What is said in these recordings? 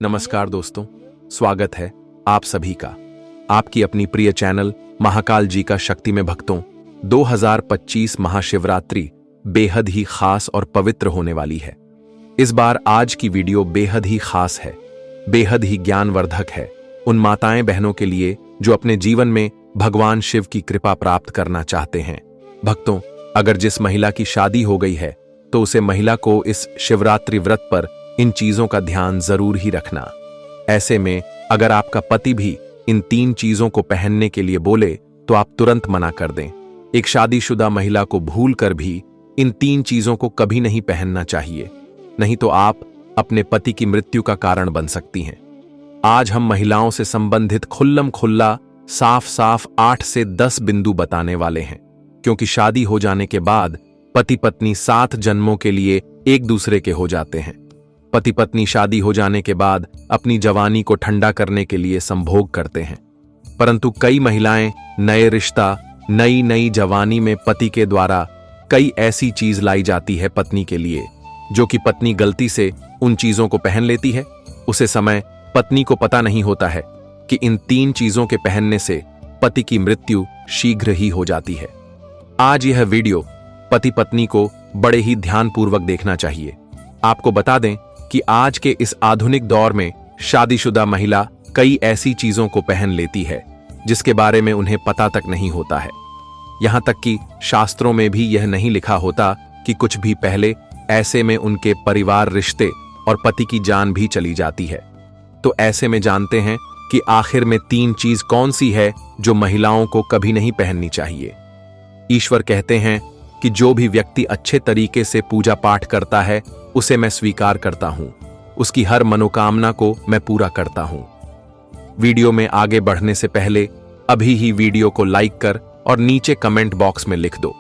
नमस्कार दोस्तों, स्वागत है आप सभी का आपकी अपनी प्रिय चैनल महाकाल जी का शक्ति में भक्तों। 2025 महाशिवरात्रि बेहद ही खास और पवित्र होने वाली है। इस बार आज की वीडियो बेहद ही खास है, बेहद ही ज्ञानवर्धक है उन माताएं बहनों के लिए जो अपने जीवन में भगवान शिव की कृपा प्राप्त करना चाहते हैं। भक्तों, अगर जिस महिला की शादी हो गई है तो उसे महिला को इस शिवरात्रि व्रत पर इन चीजों का ध्यान जरूर ही रखना। ऐसे में अगर आपका पति भी इन 3 चीजों को पहनने के लिए बोले तो आप तुरंत मना कर दें। एक शादीशुदा महिला को भूलकर भी इन 3 चीजों को कभी नहीं पहनना चाहिए, नहीं तो आप अपने पति की मृत्यु का कारण बन सकती हैं। आज हम महिलाओं से संबंधित खुल्लम खुल्ला साफ साफ 8 से 10 बिंदु बताने वाले हैं, क्योंकि शादी हो जाने के बाद पति पत्नी 7 जन्मों के लिए एक दूसरे के हो जाते हैं। पति पत्नी शादी हो जाने के बाद अपनी जवानी को ठंडा करने के लिए संभोग करते हैं, परंतु कई महिलाएं नए रिश्ता नई जवानी में पति के द्वारा कई ऐसी चीज लाई जाती है पत्नी के लिए, जो कि पत्नी गलती से उन चीजों को पहन लेती है। उसे समय पत्नी को पता नहीं होता है कि इन 3 चीजों के पहनने से पति की मृत्यु शीघ्र ही हो जाती है। आज यह वीडियो पति पत्नी को बड़े ही ध्यानपूर्वक देखना चाहिए। आपको बता दें कि आज के इस आधुनिक दौर में शादीशुदा महिला कई ऐसी चीजों को पहन लेती है जिसके बारे में उन्हें पता तक नहीं होता है। यहां तक कि शास्त्रों में भी यह नहीं लिखा होता कि कुछ भी पहले ऐसे में उनके परिवार, रिश्ते और पति की जान भी चली जाती है। तो ऐसे में जानते हैं कि आखिर में 3 चीज कौन सी है जो महिलाओं को कभी नहीं पहननी चाहिए। ईश्वर कहते हैं कि जो भी व्यक्ति अच्छे तरीके से पूजा पाठ करता है उसे मैं स्वीकार करता हूं, उसकी हर मनोकामना को मैं पूरा करता हूं। वीडियो में आगे बढ़ने से पहले अभी ही वीडियो को लाइक कर और नीचे कमेंट बॉक्स में लिख दो,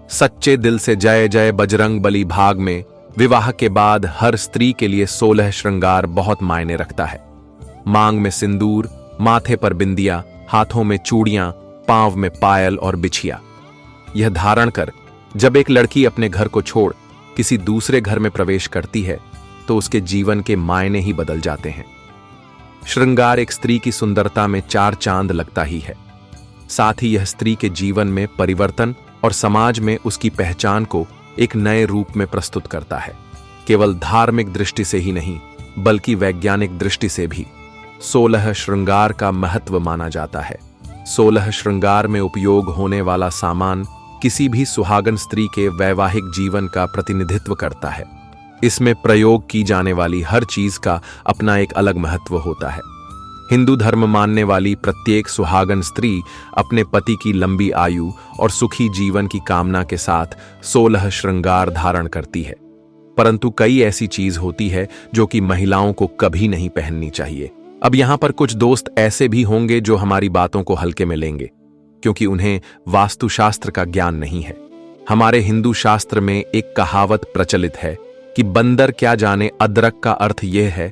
सच्चे दिल से जय जय बजरंग बली। भाग में विवाह के बाद हर स्त्री के लिए 16 श्रृंगार बहुत मायने रखता है। मांग में सिंदूर, माथे पर बिंदिया, हाथों में चूड़ियां, पांव में पायल और बिछिया। यह धारण कर जब एक लड़की अपने घर को छोड़ किसी दूसरे घर में प्रवेश करती है तो उसके जीवन के मायने ही बदल जाते हैं। श्रृंगार एक स्त्री की सुंदरता में 4 चांद लगता ही है। साथ ही यह स्त्री के जीवन में परिवर्तन और समाज में उसकी पहचान को एक नए रूप में प्रस्तुत करता है। केवल धार्मिक दृष्टि से ही नहीं बल्कि वैज्ञानिक दृष्टि से भी 16 श्रृंगार का महत्व माना जाता है। 16 श्रृंगार में उपयोग होने वाला सामान किसी भी सुहागन स्त्री के वैवाहिक जीवन का प्रतिनिधित्व करता है। इसमें प्रयोग की जाने वाली हर चीज का अपना एक अलग महत्व होता है। हिंदू धर्म मानने वाली प्रत्येक सुहागन स्त्री अपने पति की लंबी आयु और सुखी जीवन की कामना के साथ 16 श्रृंगार धारण करती है, परंतु कई ऐसी चीज होती है जो कि महिलाओं को कभी नहीं पहननी चाहिए। अब यहां पर कुछ दोस्त ऐसे भी होंगे जो हमारी बातों को हल्के में लेंगे, क्योंकि उन्हें वास्तुशास्त्र का ज्ञान नहीं है। हमारे हिंदू शास्त्र में एक कहावत प्रचलित है कि बंदर क्या जाने अदरक का अर्थ यह है।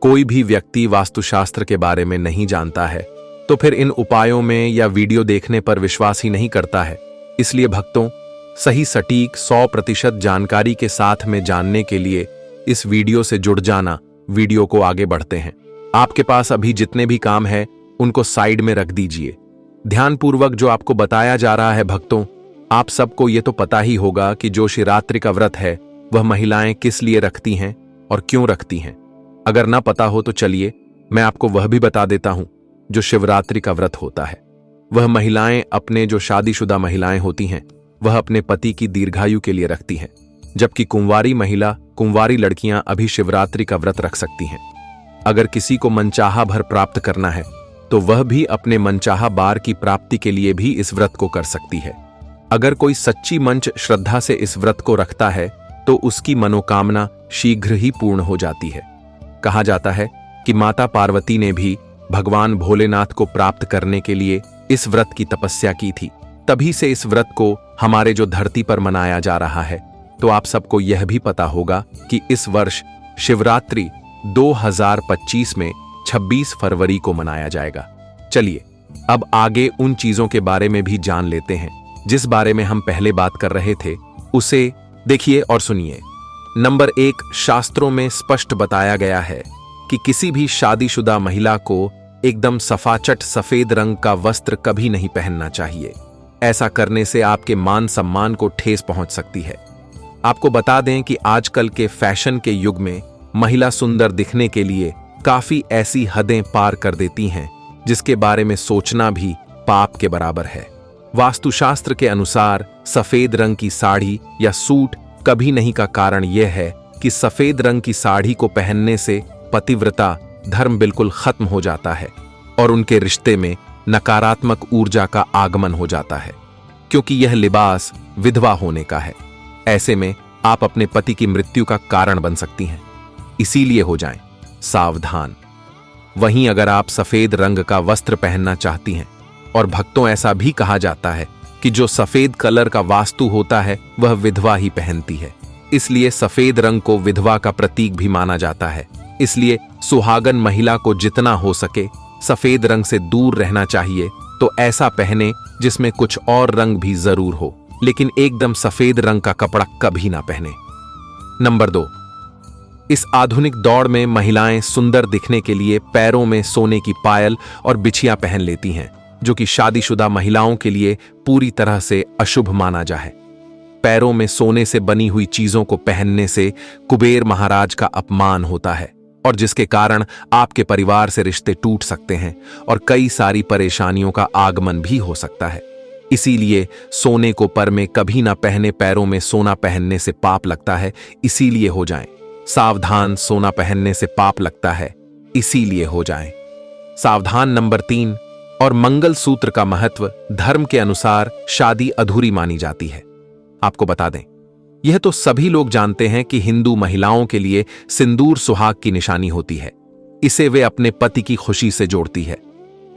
कोई भी व्यक्ति वास्तुशास्त्र के बारे में नहीं जानता है तो फिर इन उपायों में या वीडियो देखने पर विश्वास ही नहीं करता है। इसलिए भक्तों, सही सटीक 100% जानकारी के साथ में जानने के लिए इस वीडियो से जुड़ जाना। वीडियो को आगे बढ़ते हैं। आपके पास अभी जितने भी काम है उनको साइड में रख दीजिए। ध्यानपूर्वक जो आपको बताया जा रहा है भक्तों, आप सबको ये तो पता ही होगा कि जो शिवरात्रि का व्रत है वह महिलाएं किस लिए रखती हैं और क्यों रखती हैं। अगर ना पता हो तो चलिए मैं आपको वह भी बता देता हूं। जो शिवरात्रि का व्रत होता है वह महिलाएं अपने जो शादीशुदा महिलाएं होती हैं वह अपने पति की दीर्घायु के लिए रखती हैं, जबकि कुंवारी लड़कियां अभी शिवरात्रि का व्रत रख सकती हैं। अगर किसी को मनचाहा भर प्राप्त करना है तो वह भी अपने मनचाहा बार की प्राप्ति के लिए भी इस व्रत को कर सकती है। अगर कोई सच्ची मंच श्रद्धा से इस व्रत को रखता है तो उसकी मनोकामना शीघ्र ही पूर्ण हो जाती है। कहा जाता है कि माता पार्वती ने भी भगवान भोलेनाथ को प्राप्त करने के लिए इस व्रत की तपस्या की थी। तभी से इस व्रत को हमारे जो धरती पर मनाया जा रहा है। तो आप सबको यह भी पता होगा कि इस वर्ष शिवरात्रि 2025 में 26 फरवरी को मनाया जाएगा। चलिए अब आगे उन चीजों के बारे में भी जान लेते हैं जिस बारे में हम पहले बात कर रहे थे, उसे देखिए और सुनिए। नंबर 1, शास्त्रों में स्पष्ट बताया गया है कि किसी भी शादीशुदा महिला को एकदम सफाचट सफेद रंग का वस्त्र कभी नहीं पहनना चाहिए। ऐसा करने से आपके मान सम्मान को ठेस पहुंच सकती है। आपको बता दें कि आजकल के फैशन के युग में महिला सुंदर दिखने के लिए काफी ऐसी हदें पार कर देती हैं जिसके बारे में सोचना भी पाप के बराबर है। वास्तुशास्त्र के अनुसार सफेद रंग की साड़ी या सूट कभी नहीं का कारण यह है कि सफेद रंग की साड़ी को पहनने से पतिव्रता धर्म बिल्कुल खत्म हो जाता है और उनके रिश्ते में नकारात्मक ऊर्जा का आगमन हो जाता है, क्योंकि यह लिबास विधवा होने का है। ऐसे में आप अपने पति की मृत्यु का कारण बन सकती हैं, इसीलिए हो जाएं सावधान। वहीं अगर आप सफेद रंग का वस्त्र पहनना चाहती हैं, और भक्तों ऐसा भी कहा जाता है कि जो सफेद कलर का वास्तु होता है वह विधवा ही पहनती है, इसलिए सफेद रंग को विधवा का प्रतीक भी माना जाता है। इसलिए सुहागन महिला को जितना हो सके सफेद रंग से दूर रहना चाहिए। तो ऐसा पहने जिसमें कुछ और रंग भी जरूर हो, लेकिन एकदम सफेद रंग का कपड़ा कभी ना पहने। नंबर 2, इस आधुनिक दौड़ में महिलाएं सुंदर दिखने के लिए पैरों में सोने की पायल और बिछिया पहन लेती हैं, जो कि शादीशुदा महिलाओं के लिए पूरी तरह से अशुभ माना जाए। पैरों में सोने से बनी हुई चीजों को पहनने से कुबेर महाराज का अपमान होता है, और जिसके कारण आपके परिवार से रिश्ते टूट सकते हैं और कई सारी परेशानियों का आगमन भी हो सकता है। इसीलिए सोने को पर में कभी ना पहने। पैरों में सोना पहनने से पाप लगता है, इसीलिए हो जाएं सावधान। सोना पहनने से पाप लगता है, इसीलिए हो जाएं सावधान। नंबर 3, और मंगल सूत्र का महत्व। धर्म के अनुसार शादी अधूरी मानी जाती है। आपको बता दें, यह तो सभी लोग जानते हैं कि हिंदू महिलाओं के लिए सिंदूर सुहाग की निशानी होती है। इसे वे अपने पति की खुशी से जोड़ती है।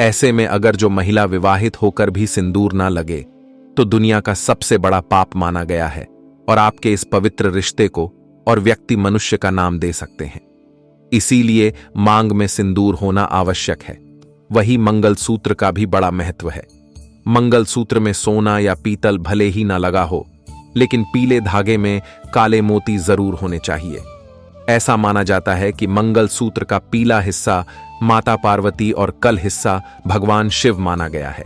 ऐसे में अगर जो महिला विवाहित होकर भी सिंदूर ना लगे तो दुनिया का सबसे बड़ा पाप माना गया है, और आपके इस पवित्र रिश्ते को और व्यक्ति मनुष्य का नाम दे सकते हैं। इसीलिए मांग में सिंदूर होना आवश्यक है। वही मंगल सूत्र का भी बड़ा महत्व है। मंगल सूत्र में सोना या पीतल भले ही ना लगा हो, लेकिन पीले धागे में काले मोती जरूर होने चाहिए। ऐसा माना जाता है कि मंगल सूत्र का पीला हिस्सा माता पार्वती और कल हिस्सा भगवान शिव माना गया है।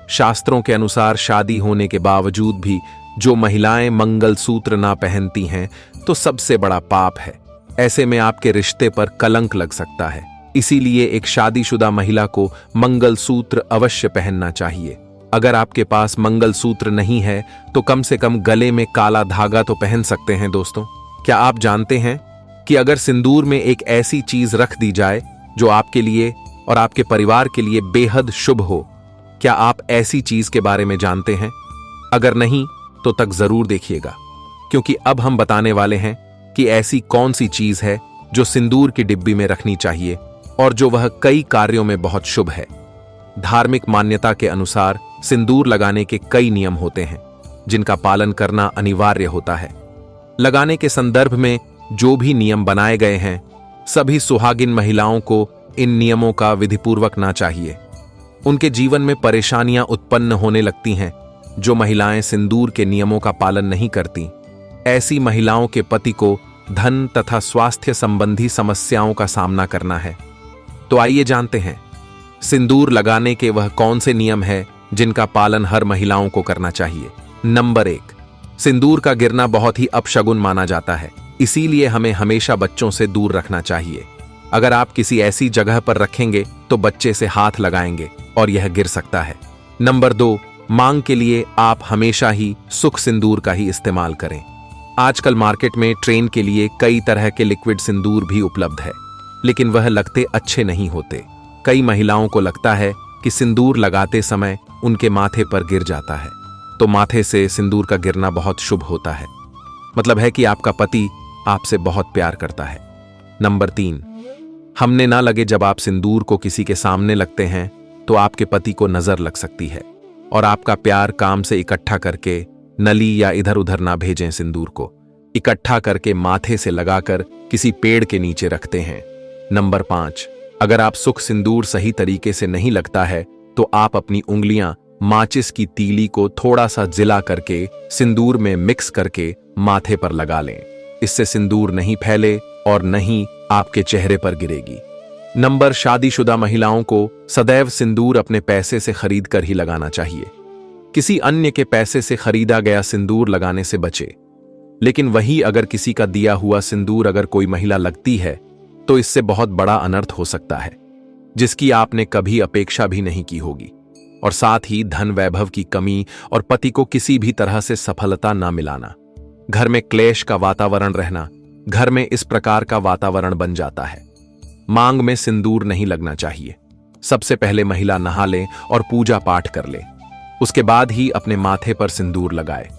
शास्त्रों के अनुसार शादी होने के बावजूद भी जो महिलाएं मंगल सूत्र ना पहनती हैं तो सबसे बड़ा पाप है। ऐसे में आपके रिश्ते पर कलंक लग सकता है। इसीलिए एक शादीशुदा महिला को मंगल सूत्र अवश्य पहनना चाहिए। अगर आपके पास मंगल सूत्र नहीं है तो कम से कम गले में काला धागा तो पहन सकते हैं। दोस्तों, क्या आप जानते हैं कि अगर सिंदूर में एक ऐसी चीज रख दी जाए जो आपके लिए और आपके परिवार के लिए बेहद शुभ हो? क्या आप ऐसी चीज के बारे में जानते हैं? अगर नहीं तो तक जरूर देखिएगा, क्योंकि अब हम बताने वाले हैं कि ऐसी कौन सी चीज है जो सिंदूर की डिब्बी में रखनी चाहिए और जो वह कई कार्यों में बहुत शुभ है। धार्मिक मान्यता के अनुसार सिंदूर लगाने के कई नियम होते हैं जिनका पालन करना अनिवार्य होता है। लगाने के संदर्भ में जो भी नियम बनाए गए हैं, सभी सुहागिन महिलाओं को इन नियमों का विधिपूर्वक ना चाहिए। उनके जीवन में परेशानियां उत्पन्न होने लगती हैं जो महिलाएं सिंदूर के नियमों का पालन नहीं करती। ऐसी महिलाओं के पति को धन तथा स्वास्थ्य संबंधी समस्याओं का सामना करना है। तो आइए जानते हैं सिंदूर लगाने के वह कौन से नियम है जिनका पालन हर महिलाओं को करना चाहिए। नंबर 1, सिंदूर का गिरना बहुत ही अपशगुन माना जाता है, इसीलिए हमें हमेशा बच्चों से दूर रखना चाहिए। अगर आप किसी ऐसी जगह पर रखेंगे तो बच्चे से हाथ लगाएंगे और यह गिर सकता है। नंबर 2, मांग के लिए आप हमेशा ही सुख सिंदूर का ही इस्तेमाल करें। आजकल मार्केट में ट्रेन के लिए कई तरह के लिक्विड सिंदूर भी उपलब्ध है, लेकिन वह लगते अच्छे नहीं होते। कई महिलाओं को लगता है कि सिंदूर लगाते समय उनके माथे पर गिर जाता है, तो माथे से सिंदूर का गिरना बहुत शुभ होता है। मतलब है कि आपका पति आपसे बहुत प्यार करता है। नंबर 3, हमने ना लगे। जब आप सिंदूर को किसी के सामने लगते हैं तो आपके पति को नजर लग सकती है और आपका प्यार काम से इकट्ठा करके नली या इधर उधर ना भेजें। सिंदूर को इकट्ठा करके माथे से लगाकर किसी पेड़ के नीचे रखते हैं। नंबर 5, अगर आप सुख सिंदूर सही तरीके से नहीं लगता है तो आप अपनी उंगलियां माचिस की तीली को थोड़ा सा जिला करके सिंदूर में मिक्स करके माथे पर लगा लें। इससे सिंदूर नहीं फैले और नहीं आपके चेहरे पर गिरेगी। नंबर, शादीशुदा महिलाओं को सदैव सिंदूर अपने पैसे से खरीद कर ही लगाना चाहिए। किसी अन्य के पैसे से खरीदा गया सिंदूर लगाने से बचे। लेकिन वही अगर किसी का दिया हुआ सिंदूर अगर कोई महिला लगती है तो इससे बहुत बड़ा अनर्थ हो सकता है, जिसकी आपने कभी अपेक्षा भी नहीं की होगी, और साथ ही धन वैभव की कमी और पति को किसी भी तरह से सफलता न मिलाना। घर में क्लेश का वातावरण रहना, घर में इस प्रकार का वातावरण बन जाता है। मांग में सिंदूर नहीं लगना चाहिए। सबसे पहले महिला नहा ले और पूजा पाठ कर ले, उसके बाद ही अपने माथे पर सिंदूर लगाए।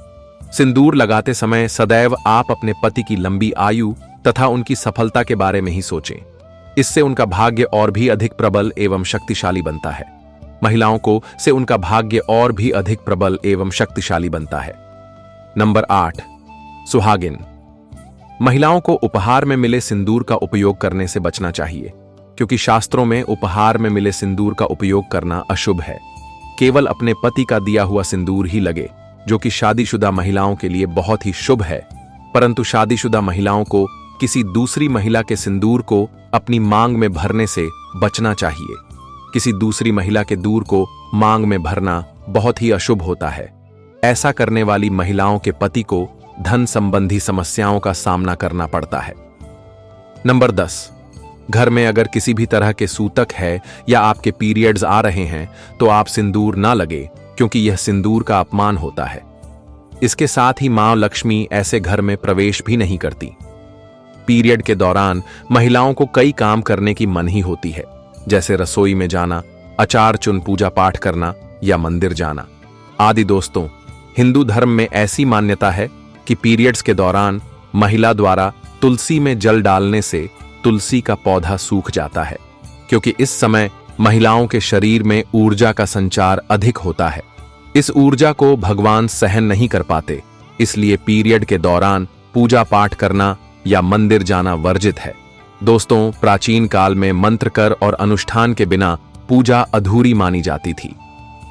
सिंदूर लगाते समय सदैव आप अपने पति की लंबी आयु तथा उनकी सफलता के बारे में ही सोचें। इससे उनका भाग्य और भी अधिक प्रबल एवं शक्तिशाली बनता है। महिलाओं को से उनका भाग्य और भी अधिक प्रबल एवं शक्तिशाली बनता है। नंबर 8, सुहागिन। महिलाओं को उपहार में मिले सिंदूर का उपयोग करने से बचना चाहिए, क्योंकि शास्त्रों में उपहार में मिले सिंदूर का उपयोग करना अशुभ है। केवल अपने पति का दिया हुआ सिंदूर ही लगे, जो कि शादीशुदा महिलाओं के लिए बहुत ही शुभ है। परंतु शादीशुदा महिलाओं को किसी दूसरी महिला के सिंदूर को अपनी मांग में भरने से बचना चाहिए। किसी दूसरी महिला के दूर को मांग में भरना बहुत ही अशुभ होता है। ऐसा करने वाली महिलाओं के पति को धन संबंधी समस्याओं का सामना करना पड़ता है। नंबर 10, घर में अगर किसी भी तरह के सूतक है या आपके पीरियड्स आ रहे हैं तो आप सिंदूर ना लगे, क्योंकि यह सिंदूर का अपमान होता है। इसके साथ ही मां लक्ष्मी ऐसे घर में प्रवेश भी नहीं करती। पीरियड के दौरान महिलाओं को कई काम करने की मनाही होती है, जैसे रसोई में जाना, अचार चुन पूजा पाठ करना या मंदिर जाना आदि। दोस्तों, हिंदू धर्म में ऐसी मान्यता है कि पीरियड्स के दौरान महिला द्वारा तुलसी में जल डालने से तुलसी का पौधा सूख जाता है, क्योंकि इस समय महिलाओं के शरीर में ऊर्जा का संचार अधिक होता है। इस ऊर्जा को भगवान सहन नहीं कर पाते, इसलिए पीरियड के दौरान पूजा पाठ करना या मंदिर जाना वर्जित है। दोस्तों, प्राचीन काल में मंत्र कर और अनुष्ठान के बिना पूजा अधूरी मानी जाती थी।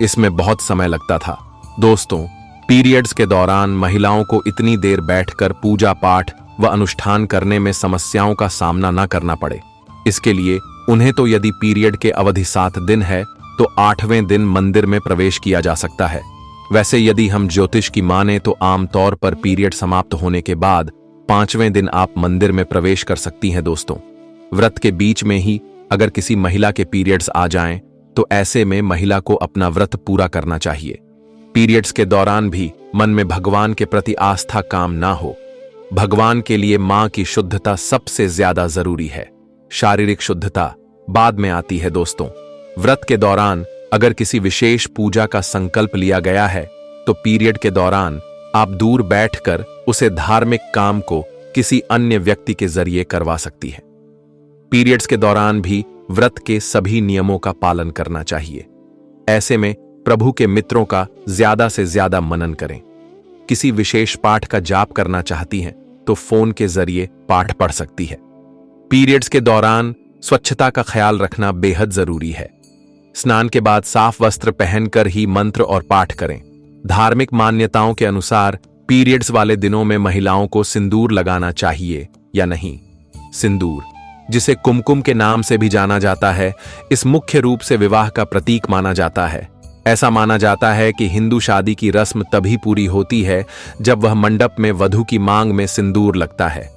इसमें बहुत समय लगता था। दोस्तों, पीरियड्स के दौरान महिलाओं को इतनी देर बैठकर पूजा पाठ व अनुष्ठान करने में समस्याओं का सामना न करना पड़े। इसके लिए उन्हें तो यदि पीरियड के अवधि 7 दिन है तो 8वें दिन मंदिर में प्रवेश किया जा सकता है। वैसे यदि हम ज्योतिष की माने तो आमतौर पर पीरियड समाप्त होने के बाद 5वें दिन आप मंदिर में प्रवेश कर सकती हैं। दोस्तों, व्रत के बीच में ही अगर किसी महिला के पीरियड्स आ जाएं तो ऐसे में महिला को अपना व्रत पूरा करना चाहिए। पीरियड्स के दौरान भी मन में भगवान के प्रति आस्था काम ना हो। भगवान के लिए मां की शुद्धता सबसे ज्यादा जरूरी है। शारीरिक शुद्धता बाद में आती है। दोस्तों, व्रत के दौरान अगर किसी विशेष पूजा का संकल्प लिया गया है तो पीरियड के दौरान आप दूर बैठकर उसे धार्मिक काम को किसी अन्य व्यक्ति के जरिए करवा सकती है। पीरियड्स के दौरान भी व्रत के सभी नियमों का पालन करना चाहिए। ऐसे में प्रभु के मित्रों का ज्यादा से ज्यादा मनन करें। किसी विशेष पाठ का जाप करना चाहती हैं तो फोन के जरिए पाठ पढ़ सकती है। पीरियड्स के दौरान स्वच्छता का ख्याल रखना बेहद जरूरी है। स्नान के बाद साफ वस्त्र पहनकर ही मंत्र और पाठ करें। धार्मिक मान्यताओं के अनुसार पीरियड्स वाले दिनों में महिलाओं को सिंदूर लगाना चाहिए या नहीं। सिंदूर, जिसे कुमकुम के नाम से भी जाना जाता है, इस मुख्य रूप से विवाह का प्रतीक माना जाता है। ऐसा माना जाता है कि हिंदू शादी की रस्म तभी पूरी होती है जब वह मंडप में वधू की मांग में सिंदूर लगता है।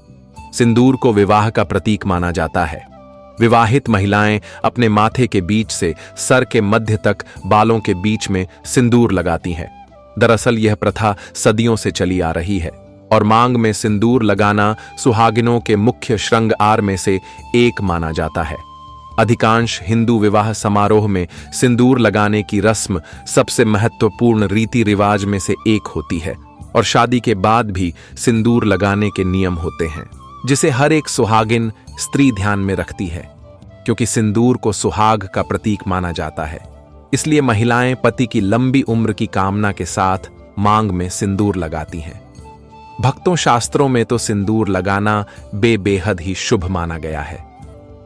सिंदूर को विवाह का प्रतीक माना जाता है। विवाहित महिलाएं अपने माथे के बीच से सर के मध्य तक बालों के बीच में सिंदूर लगाती हैं। दरअसल यह प्रथा सदियों से चली आ रही है और मांग में सिंदूर लगाना सुहागिनों के मुख्य श्रृंगार में से एक माना जाता है। अधिकांश हिंदू विवाह समारोह में सिंदूर लगाने की रस्म सबसे महत्वपूर्ण रीति रिवाज में से एक होती है और शादी के बाद भी सिंदूर लगाने के नियम होते हैं, जिसे हर एक सुहागिन स्त्री ध्यान में रखती है। क्योंकि सिंदूर को सुहाग का प्रतीक माना जाता है, इसलिए महिलाएं पति की लंबी उम्र की कामना के साथ मांग में सिंदूर लगाती हैं। भक्तों, शास्त्रों में तो सिंदूर लगाना बेहद ही शुभ माना गया है,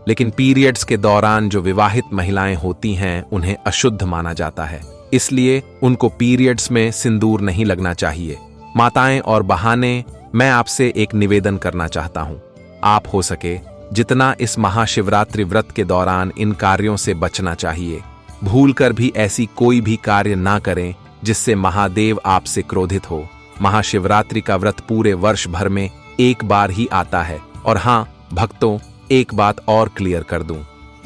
लेकिन पीरियड्स के दौरान जो विवाहित महिलाएं होती हैं उन्हें अशुद्ध माना जाता है, इसलिए उनको पीरियड्स में सिंदूर नहीं लगना चाहिए। माताएं और बहाने, मैं आपसे एक निवेदन करना चाहता हूं। आप हो सके जितना इस महाशिवरात्रि व्रत के दौरान इन कार्यों से बचना चाहिए। भूलकर भी ऐसी कोई भी कार्य ना करें जिससे महादेव आपसे क्रोधित हो। महाशिवरात्रि का व्रत पूरे वर्ष भर में एक बार ही आता है। और हाँ भक्तों, एक बात और क्लियर कर दूं,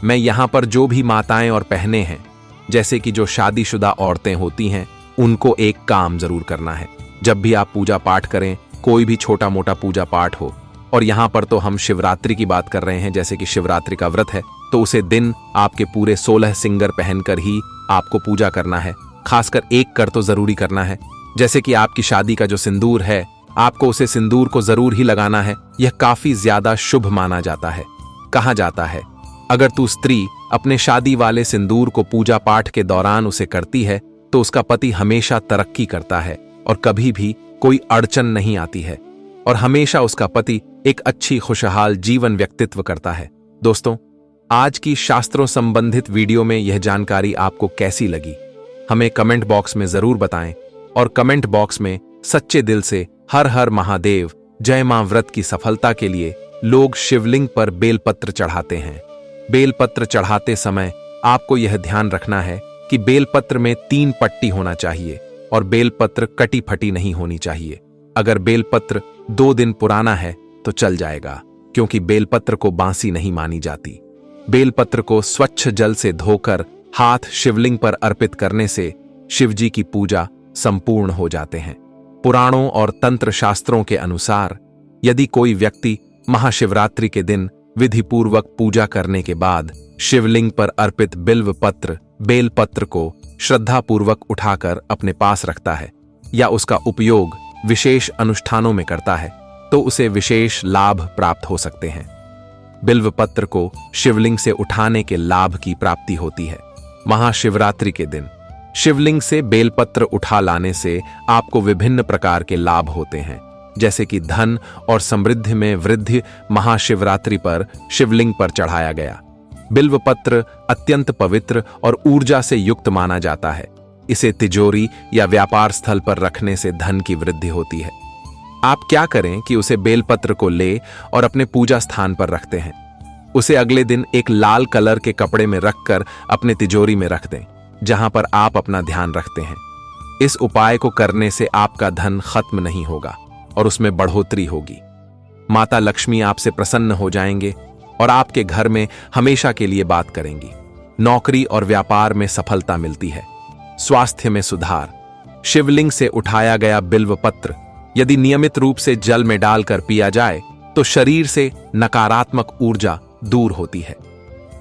मैं यहाँ पर जो भी माताएं और बहनें हैं, जैसे कि जो शादीशुदा औरतें होती हैं, उनको एक काम जरूर करना है। जब भी आप पूजा पाठ करें, कोई भी छोटा मोटा पूजा पाठ हो, और यहाँ पर तो हम शिवरात्रि की बात कर रहे हैं, जैसे कि शिवरात्रि का व्रत है, तो उसे दिन आपके पूरे 16 सिंगर पहनकर ही आपको पूजा करना है। खासकर एक कर तो जरूरी करना है, जैसे कि आपकी शादी का जो सिंदूर है, आपको उसे सिंदूर को जरूर ही लगाना है। यह काफी ज्यादा शुभ माना जाता है। कहा जाता है अगर तू स्त्री अपने शादी वाले सिंदूर को पूजा पाठ के दौरान उसे करती है तो उसका पति हमेशा तरक्की करता है और कभी भी कोई अड़चन नहीं आती है, और हमेशा उसका पति एक अच्छी खुशहाल जीवन व्यक्तित्व करता है। दोस्तों, आज की शास्त्रों संबंधित वीडियो में यह जानकारी आपको कैसी लगी, हमें कमेंट बॉक्स में जरूर बताएं। और कमेंट बॉक्स में सच्चे दिल से हर हर महादेव जय मां व्रत की सफलता के लिए लोग शिवलिंग पर बेलपत्र चढ़ाते हैं। बेलपत्र चढ़ाते समय आपको यह ध्यान रखना है कि बेलपत्र में 3 पट्टी होना चाहिए और बेलपत्र कटी फटी नहीं होनी चाहिए। अगर बेलपत्र 2 दिन पुराना है तो चल जाएगा, क्योंकि बेलपत्र को बांसी नहीं मानी जाती। बेलपत्र को स्वच्छ जल से धोकर हाथ शिवलिंग पर अर्पित करने से शिवजी की पूजा संपूर्ण हो जाते हैं। पुराणों और तंत्र शास्त्रों के अनुसार यदि कोई व्यक्ति महाशिवरात्रि के दिन विधिपूर्वक पूजा करने के बाद शिवलिंग पर अर्पित बिल्व पत्र बेलपत्र को श्रद्धापूर्वक उठाकर अपने पास रखता है या उसका उपयोग विशेष अनुष्ठानों में करता है, तो उसे विशेष लाभ प्राप्त हो सकते हैं। बिल्व पत्र को शिवलिंग से उठाने के लाभ की प्राप्ति होती है। महाशिवरात्रि के दिन शिवलिंग से बेलपत्र उठा लाने से आपको विभिन्न प्रकार के लाभ होते हैं, जैसे कि धन और समृद्धि में वृद्धि। महाशिवरात्रि पर शिवलिंग पर चढ़ाया गया बिल्व पत्र अत्यंत पवित्र और ऊर्जा से युक्त माना जाता है। इसे तिजोरी या व्यापार स्थल पर रखने से धन की वृद्धि होती है। आप क्या करें कि उसे बेलपत्र को ले और अपने पूजा स्थान पर रखते हैं। उसे अगले दिन एक लाल कलर के कपड़े में रखकर अपने तिजोरी में रख दें, जहां पर आप अपना ध्यान रखते हैं। इस उपाय को करने से आपका धन खत्म नहीं होगा और उसमें बढ़ोतरी होगी। माता लक्ष्मी आपसे प्रसन्न हो जाएंगे और आपके घर में हमेशा के लिए बात करेंगी। नौकरी और व्यापार में सफलता मिलती है। स्वास्थ्य में सुधार। शिवलिंग से उठाया गया बिल्व पत्र यदि नियमित रूप से जल में डालकर पिया जाए तो शरीर से नकारात्मक ऊर्जा दूर होती है।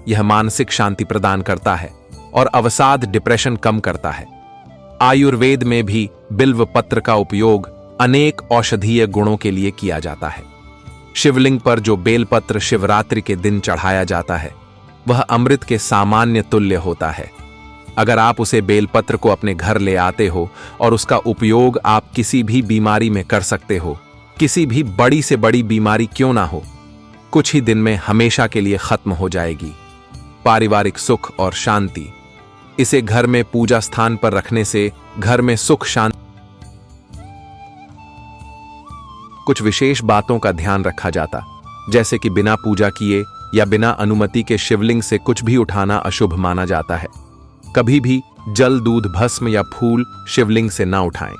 यह मानसिक शांति प्रदान करता है और अवसाद डिप्रेशन कम करता है। आयुर्वेद में भी बिल्व पत्र का उपयोग अनेक औषधीय गुणों के लिए किया जाता है। शिवलिंग पर जो बेलपत्र शिवरात्रि के दिन चढ़ाया जाता है वह अमृत के सामान्य तुल्य होता है। अगर आप उसे बेलपत्र को अपने घर ले आते हो और उसका उपयोग आप किसी भी बीमारी में कर सकते हो, किसी भी बड़ी से बड़ी बीमारी क्यों ना हो, कुछ ही दिन में हमेशा के लिए खत्म हो जाएगी। पारिवारिक सुख और शांति। इसे घर में पूजा स्थान पर रखने से घर में सुख शांति। कुछ विशेष बातों का ध्यान रखा जाता, जैसे कि बिना पूजा किए या बिना अनुमति के शिवलिंग से कुछ भी उठाना अशुभ माना जाता है। कभी भी जल, दूध, भस्म या फूल शिवलिंग से ना उठाएं,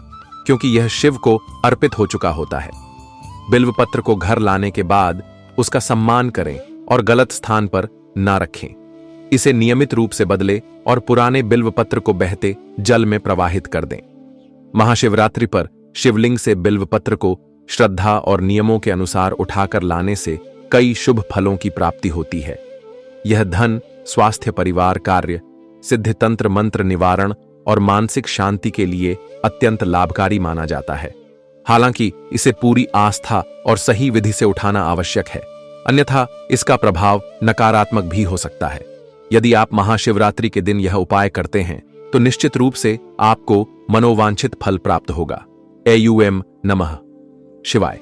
क्योंकि यह शिव को अर्पित हो चुका होता है। बिल्व पत्र को घर लाने के बाद उसका सम्मान करें और गलत स्थान पर ना रखें। इसे नियमित रूप से बदलें और पुराने बिल्व पत्र को बहते जल में प्रवाहित कर दें। महाशिवरात्रि पर शिवलिंग से बिल्व पत्र को श्रद्धा और नियमों के अनुसार उठाकर लाने से कई शुभ फलों की प्राप्ति होती है। यह धन, स्वास्थ्य, परिवार, कार्य, सिद्धि, तंत्र मंत्र निवारण और मानसिक शांति के लिए अत्यंत लाभकारी माना जाता है। हालांकि इसे पूरी आस्था और सही विधि से उठाना आवश्यक है, अन्यथा इसका प्रभाव नकारात्मक भी हो सकता है। यदि आप महाशिवरात्रि के दिन यह उपाय करते हैं तो निश्चित रूप से आपको मनोवांछित फल प्राप्त होगा। एयूएम नमः शिवाय।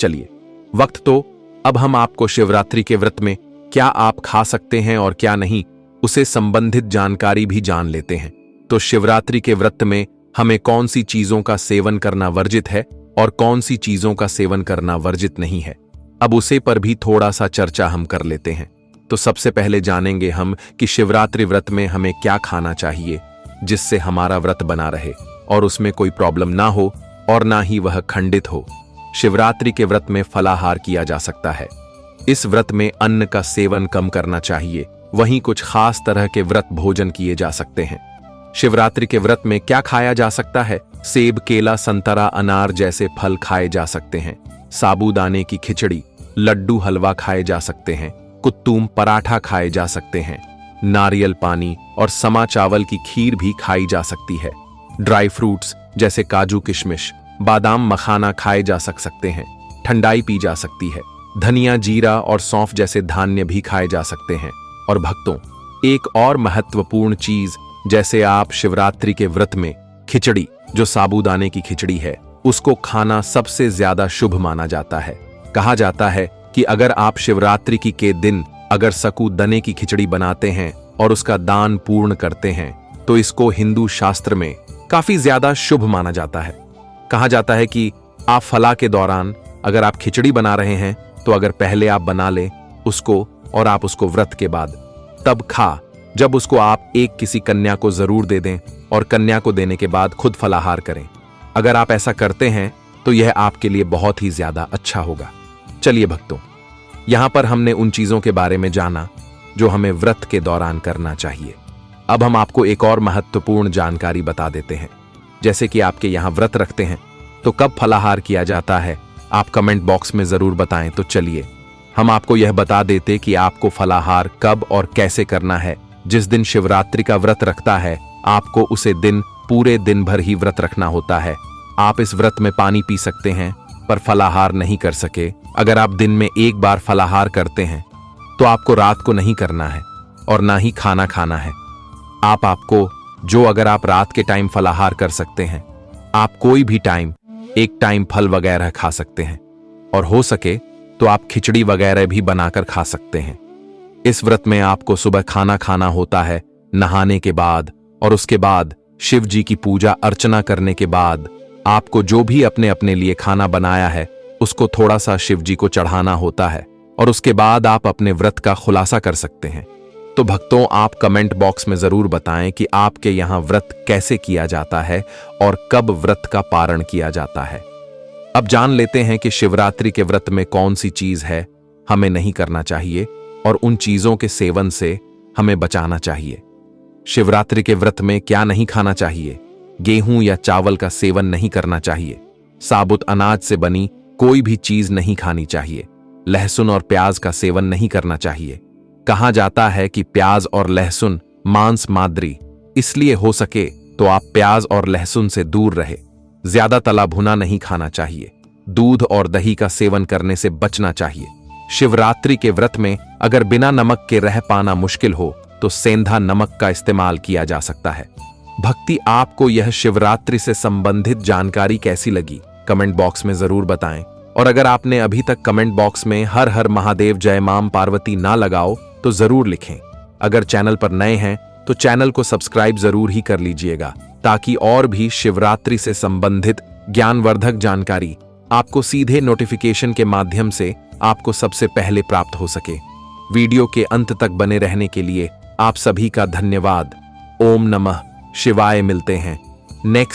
चलिए, वक्त तो अब हम आपको शिवरात्रि के व्रत में क्या आप खा सकते हैं और क्या नहीं, उसे संबंधित जानकारी भी जान लेते हैं। तो शिवरात्रि के व्रत में हमें कौन सी चीजों का सेवन करना वर्जित है और कौन सी चीजों का सेवन करना वर्जित नहीं है, अब उसे पर भी थोड़ा सा चर्चा हम कर लेते हैं। तो सबसे पहले जानेंगे हम कि शिवरात्रि व्रत में हमें क्या खाना चाहिए जिससे हमारा व्रत बना रहे और उसमें कोई प्रॉब्लम ना हो और ना ही वह खंडित हो। शिवरात्रि के व्रत में फलाहार किया जा सकता है। इस व्रत में अन्न का सेवन कम करना चाहिए। वहीं कुछ खास तरह के व्रत भोजन किए जा सकते हैं। शिवरात्रि के व्रत में क्या खाया जा सकता है? सेब, केला, संतरा, अनार जैसे फल खाए जा सकते हैं। साबूदाने की खिचड़ी, लड्डू, हलवा खाए जा सकते हैं। कुत्तूम, पराठा खाए जा सकते हैं। नारियल पानी और समा चावल की खीर भी खाई जा सकती है। ड्राई फ्रूट्स जैसे काजू, किशमिश, बादाम, मखाना खाए जा सकते हैं। ठंडाई पी जा सकती है। धनिया, जीरा और सौंफ जैसे धान्य भी खाए जा सकते हैं। और भक्तों, एक और महत्वपूर्ण चीज, जैसे आप शिवरात्रि के व्रत में खिचड़ी, जो साबूदाने की खिचड़ी है, उसको खाना सबसे ज्यादा शुभ माना जाता है। कहा जाता है कि अगर आप शिवरात्रि की के दिन अगर साबूदाने की खिचड़ी बनाते हैं और उसका दान पूर्ण करते हैं तो इसको हिंदू शास्त्र में काफी ज्यादा शुभ माना जाता है। कहा जाता है कि आप फला के दौरान अगर आप खिचड़ी बना रहे हैं तो अगर पहले आप बना ले उसको और आप उसको व्रत के बाद तब खा, जब उसको आप एक किसी कन्या को जरूर दे दें और कन्या को देने के बाद खुद फलाहार करें। अगर आप ऐसा करते हैं तो यह आपके लिए बहुत ही ज्यादा अच्छा होगा। चलिए भक्तों, यहां पर हमने उन चीजों के बारे में जाना जो हमें व्रत के दौरान करना चाहिए। अब हम आपको एक और महत्वपूर्ण जानकारी बता देते हैं। जैसे कि आपके यहां व्रत रखते हैं तो कब फलाहार किया जाता है, आप कमेंट बॉक्स में जरूर बताएं। तो चलिए हम आपको यह बता देते कि आपको फलाहार कब और कैसे करना है। जिस दिन शिवरात्रि का व्रत रखता है आपको उसे दिन पूरे दिन भर ही व्रत रखना होता है। आप इस व्रत में पानी पी सकते हैं पर फलाहार नहीं कर सके। अगर आप दिन में एक बार फलाहार करते हैं तो आपको रात को नहीं करना है और ना ही खाना खाना है। अगर आप रात के टाइम फलाहार कर सकते हैं, आप कोई भी टाइम एक टाइम फल वगैरह खा सकते हैं और हो सके तो आप खिचड़ी वगैरह भी बनाकर खा सकते हैं। इस व्रत में आपको सुबह खाना खाना होता है नहाने के बाद, और उसके बाद शिव जी की पूजा अर्चना करने के बाद आपको जो भी अपने अपने लिए खाना बनाया है उसको थोड़ा सा शिव जी को चढ़ाना होता है और उसके बाद आप अपने व्रत का खुलासा कर सकते हैं। तो भक्तों, आप कमेंट बॉक्स में जरूर बताएं कि आपके यहाँ व्रत कैसे किया जाता है और कब व्रत का पारण किया जाता है। अब जान लेते हैं कि शिवरात्रि के व्रत में कौन सी चीज है हमें नहीं करना चाहिए और उन चीजों के सेवन से हमें बचाना चाहिए। शिवरात्रि के व्रत में क्या नहीं खाना चाहिए? गेहूं या चावल का सेवन नहीं करना चाहिए। साबुत अनाज से बनी कोई भी चीज नहीं खानी चाहिए। लहसुन और प्याज का सेवन नहीं करना चाहिए। कहा जाता है कि प्याज और लहसुन मांस माद्री, इसलिए हो सके तो आप प्याज और लहसुन से दूर रहे। ज्यादा तला भुना नहीं खाना चाहिए। दूध और दही का सेवन करने से बचना चाहिए। शिवरात्रि के व्रत में अगर बिना नमक के रह पाना मुश्किल हो तो सेंधा नमक का इस्तेमाल किया जा सकता है। भक्ति, आपको यह शिवरात्रि से संबंधित जानकारी कैसी लगी? कमेंट बॉक्स में जरूर बताएं। और अगर आपने अभी तक कमेंट बॉक्स में हर हर महादेव जय मां पार्वती ना लगाओ तो जरूर लिखें। अगर चैनल पर नए हैं तो चैनल को सब्सक्राइब जरूर ही कर लीजिएगा ताकि और भी शिवरात्रि से संबंधित ज्ञानवर्धक जानकारी आपको सीधे नोटिफिकेशन के माध्यम से आपको सबसे पहले प्राप्त हो सके। वीडियो के अंत तक बने रहने के लिए आप सभी का धन्यवाद। ओम नमः शिवाय। मिलते हैं नेक्स्ट